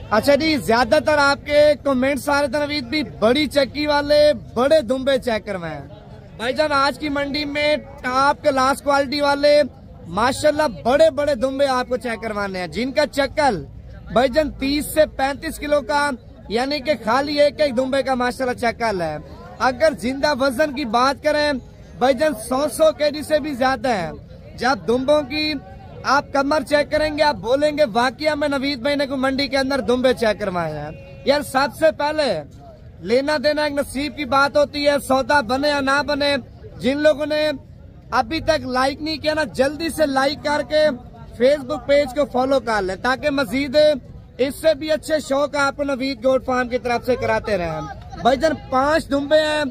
अच्छा जी, ज्यादातर आपके कमेंट्स आ रहे थे नवीद भी बड़ी चक्की वाले बड़े दुम्बे चेक करवाएं। भाईजान आज की मंडी में टॉप क्लास क्वालिटी वाले माशाल्लाह बड़े बड़े दुम्बे आपको चेक करवाने हैं, जिनका चक्कल भाईजान 30 से 35 किलो का, यानी कि खाली एक एक दुम्बे का माशाल्लाह चक्कल है। अगर जिंदा वजन की बात करें भाईजान 100 केजी से भी ज्यादा है। जब दुम्बों की आप कमर चेक करेंगे आप बोलेंगे वाकई में नवीद भाई ने को मंडी के अंदर दुम्बे चेक करवाए हैं। यार सबसे पहले लेना देना एक नसीब की बात होती है, सौदा बने या ना बने। जिन लोगों ने अभी तक लाइक नहीं किया ना, जल्दी से लाइक करके फेसबुक पेज को फॉलो कर लें, ताकि मजीद इससे भी अच्छे शौक आपको नवीद गोट फार्म की तरफ से कराते रहे। भाईजान 5 दुम्बे हैं,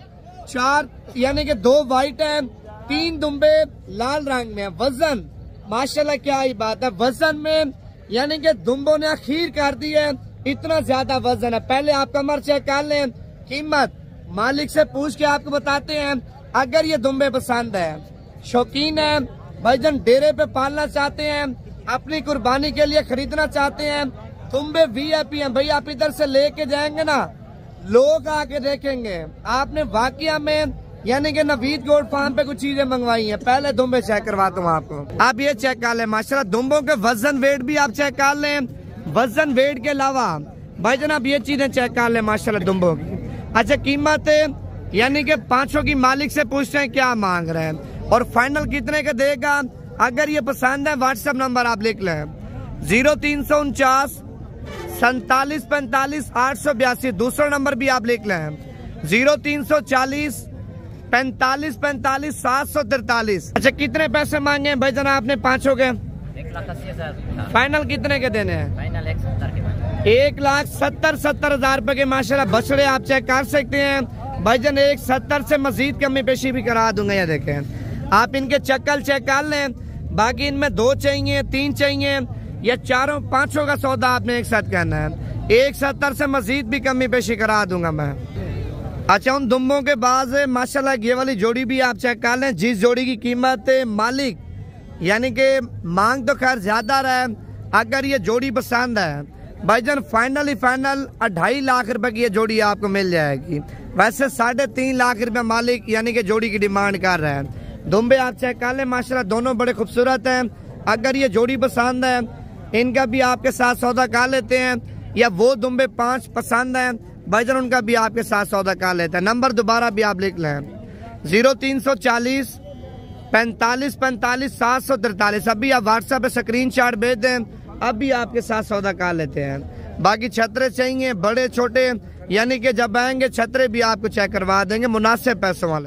4 यानी कि 2 व्हाइट हैं, 3 दुम्बे लाल रंग में है। वजन माशाल्लाह क्या ही बात है, वजन में यानी कि दुम्बों ने अखीर कर दी है, इतना ज्यादा वजन है। पहले आप कमर चेक कर लें, कीमत मालिक से पूछ के आपको बताते हैं। अगर ये दुम्बे पसंद है, शौकीन है भाईजान, डेरे पे पालना चाहते हैं, अपनी कुर्बानी के लिए खरीदना चाहते हैं, दुम्बे VIP हैं भाई। आप इधर से लेके जाएंगे ना, लोग आके देखेंगे आपने वाकई में यानी कि नवीद गोट फार्म पे कुछ चीजें मंगवाई हैं। पहले दुम्बे चेक करवाता हूँ आपको, आप ये चेक कर लें। माशाल्लाह दुम्बों के वजन वेट भी आप चेक कर लें। वजन वेट के अलावा भाईजान आप ये चीजें चेक कर लें माशाल्लाह दुम्बों की। अच्छा कीमत यानी कि 500 की मालिक से पूछते हैं क्या मांग रहे हैं और फाइनल कितने का देगा। अगर ये पसंद है व्हाट्सएप नंबर आप लिख लें 0349 47 45 882। दूसरा नंबर भी आप लिख लें 0340 45 45 743। अच्छा कितने पैसे मांगे हैं भाईजान आपने 500 के? 1,80,000। फाइनल कितने के देने हैं? फाइनल 1,70 के। 1,70,000 रुपए के माशाल्लाह बछड़े आप चेक कर सकते हैं भाईजान। 1,70 से मजीद कमी पेशी भी करा दूंगा। ये देखें आप इनके चक्कल चेक कर लें। बाकी इनमें 2 चाहिए, 3 चाहिए या 4 500 का सौदा आपने एक साथ कहना है। 1,70 से मजीद भी कमी पेशी करा दूंगा मैं। अच्छा उन दुम्बों के बाद माशाल्लाह ये वाली जोड़ी भी आप चेक कर लें, जिस जोड़ी की कीमत मालिक यानी कि मांग तो खैर ज्यादा रहा है। अगर ये जोड़ी पसंद है भाईजान फाइनल 2.5 लाख रुपए की ये जोड़ी आपको मिल जाएगी। वैसे 3.5 लाख रुपए मालिक यानी कि जोड़ी की डिमांड कर रहे हैं। दुम्बे आप चेक कर लें माशाल्लाह दोनों बड़े खूबसूरत हैं। अगर ये जोड़ी पसंद है इनका भी आपके साथ सौदा कर लेते हैं, या वो दुम्बे 5 पसंद हैं भाईजान उनका भी आपके साथ सौदा कर लेते हैं। नंबर दोबारा भी आप लिख लें 0340 45 45 743। अभी आप व्हाट्सएप पे स्क्रीनशॉट भेज दें, अभी आपके साथ सौदा कर लेते हैं। बाकी छतरे चाहिए बड़े छोटे, यानी कि जब आएंगे छतरे भी आपको चेक करवा देंगे मुनासिब पैसों वाले।